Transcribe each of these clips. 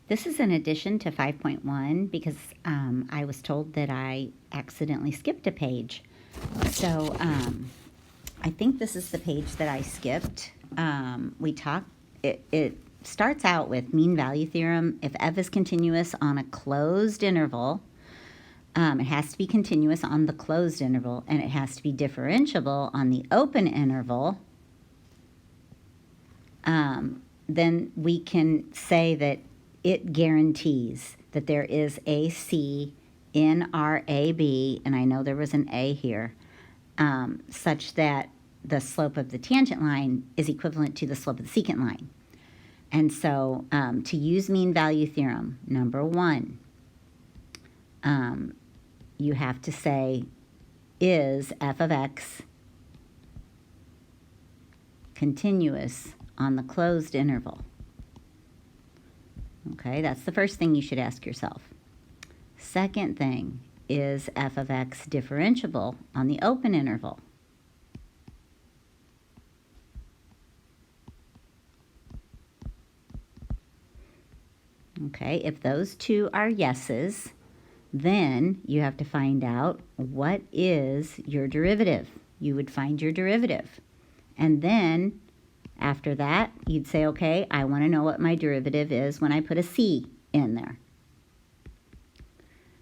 This is an addition to 5.1 because I was told that I accidentally skipped a page. So I think this is the page that I skipped. It starts out with mean value theorem. If f is continuous on a closed interval, it has to be continuous on the closed interval, and it has to be differentiable on the open interval. Then we can say that it guarantees that there is a C in our AB, and I know there was an A here, such that the slope of the tangent line is equivalent to the slope of the secant line. And so to use mean value theorem, number one, you have to say, is f of x continuous on the closed interval? Okay, that's the first thing you should ask yourself. Second thing, is f of x differentiable on the open interval? Okay, if those two are yeses, then you have to find out what is your derivative. You would find your derivative. And then after that, you'd say, okay, I want to know what my derivative is when I put a C in there.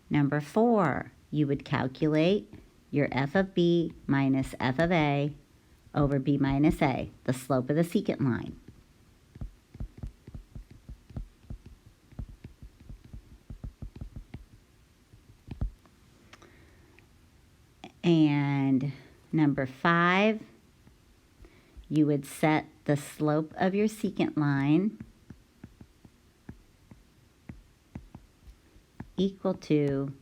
Number 4, you would calculate your f of b minus f of a over b minus a, the slope of the secant line. And number 5, you would set the slope of your secant line equal to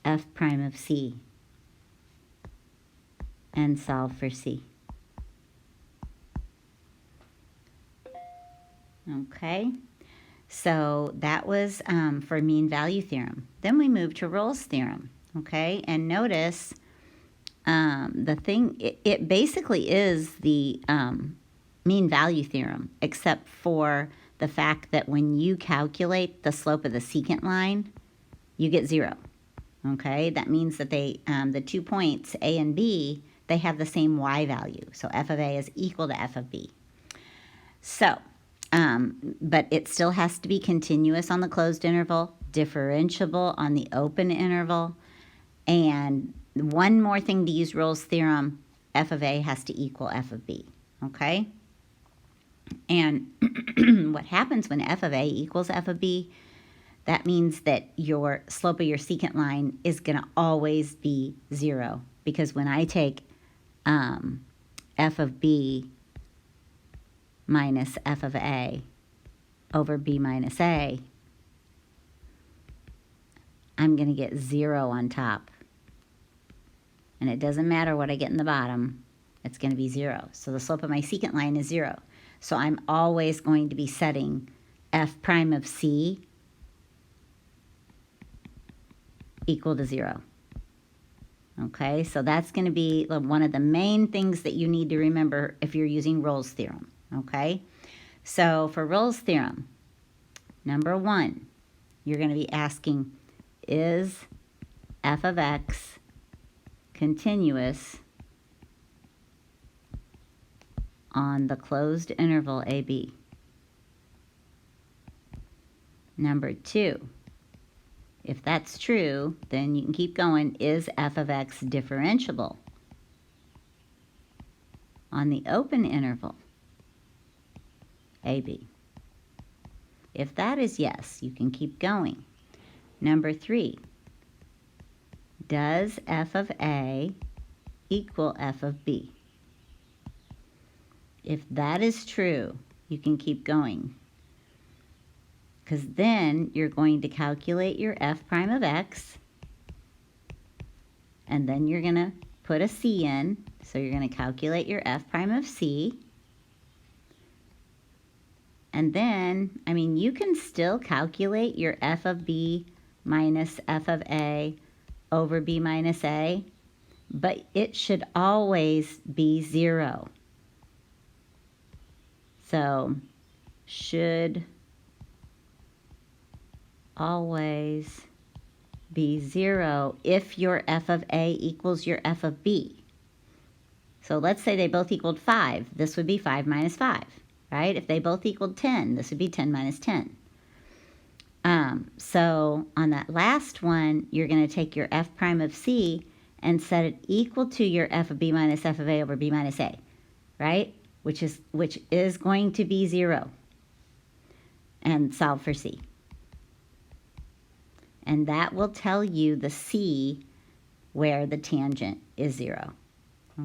f prime of c and solve for c. Okay, so that was for mean value theorem. Then we move to Rolle's theorem. Okay, and notice it basically is the mean value theorem, except for the fact that when you calculate the slope of the secant line, you get 0. Okay, that means that the 2 points, A and B, they have the same y value. So f of A is equal to f of B. So, but it still has to be continuous on the closed interval, differentiable on the open interval, and one more thing to use Rolle's theorem, f of A has to equal f of B, okay? And what happens when f of A equals f of B, that means that your slope of your secant line is going to always be 0. Because when I take f of B minus f of A over B minus A, I'm going to get 0 on top. And it doesn't matter what I get in the bottom, it's going to be 0. So the slope of my secant line is 0. So I'm always going to be setting f prime of c equal to 0. Okay, so that's going to be one of the main things that you need to remember if you're using Rolle's theorem. Okay, so for Rolle's theorem, number 1, you're going to be asking, is f of x continuous on the closed interval AB? Number 2, if that's true, then you can keep going. Is f of x differentiable on the open interval AB? If that is yes, you can keep going. Number 3, does f of A equal f of B? If that is true, you can keep going, because then you're going to calculate your f prime of x, and then you're going to put a c in, so you're going to calculate your f prime of c. And then, I mean, you can still calculate your f of B minus f of A over B minus A, but it should always be 0. So, should always be 0 if your f of A equals your f of B. So let's say they both equaled 5. This would be 5 minus 5, right? If they both equaled 10, this would be 10 minus 10. So on that last one, you're going to take your f prime of C and set it equal to your f of B minus f of A over B minus A, right? Which is going to be 0. And solve for C. And that will tell you the C where the tangent is 0.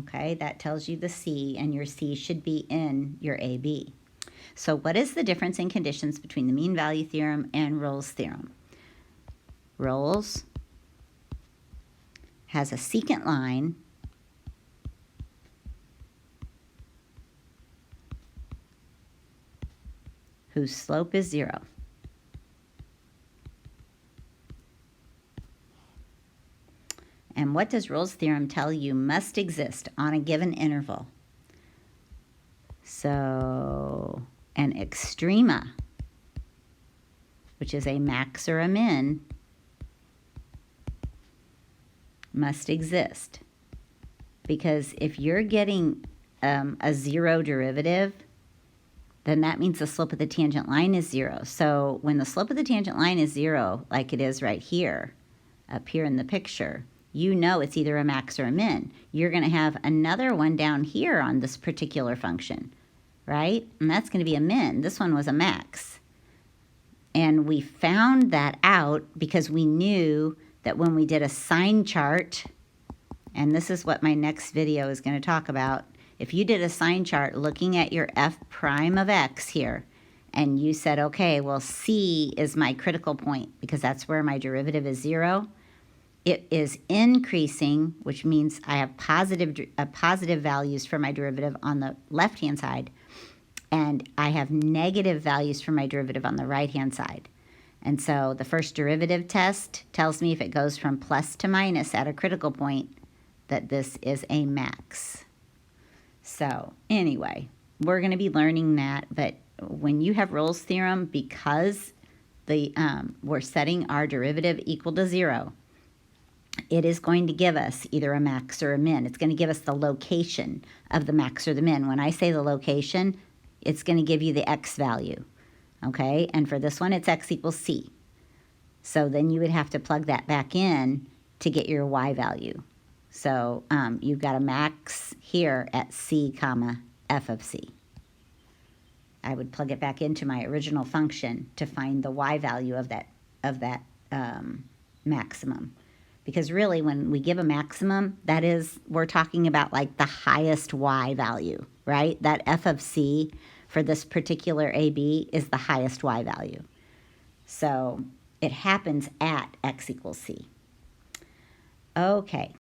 Okay, that tells you the C, and your C should be in your AB. So what is the difference in conditions between the mean value theorem and Rolle's theorem? Rolle's has a secant line whose slope is 0. And what does Rolle's theorem tell you must exist on a given interval? So an extrema, which is a max or a min, must exist. Because if you're getting a 0 derivative, then that means the slope of the tangent line is 0. So when the slope of the tangent line is 0, like it is right here, up here in the picture, you know it's either a max or a min. You're going to have another one down here on this particular function, right? And that's going to be a min. This one was a max. And we found that out because we knew that when we did a sign chart, and this is what my next video is going to talk about, if you did a sign chart looking at your f prime of x here, and you said, okay, well, C is my critical point because that's where my derivative is 0, it is increasing, which means I have positive values for my derivative on the left-hand side, and I have negative values for my derivative on the right-hand side. And so the first derivative test tells me if it goes from plus to minus at a critical point, that this is a max. So anyway, we're going to be learning that, but when you have Rolle's theorem, because we're setting our derivative equal to 0, it is going to give us either a max or a min. It's going to give us the location of the max or the min. When I say the location, it's going to give you the x value, okay? And for this one, it's x equals C. So then you would have to plug that back in to get your y value. So you've got a max here at C comma f of C. I would plug it back into my original function to find the y value of that maximum. Because really, when we give a maximum, that is, we're talking about like the highest y value, right? That f of C for this particular AB is the highest y value. So it happens at x equals C. Okay.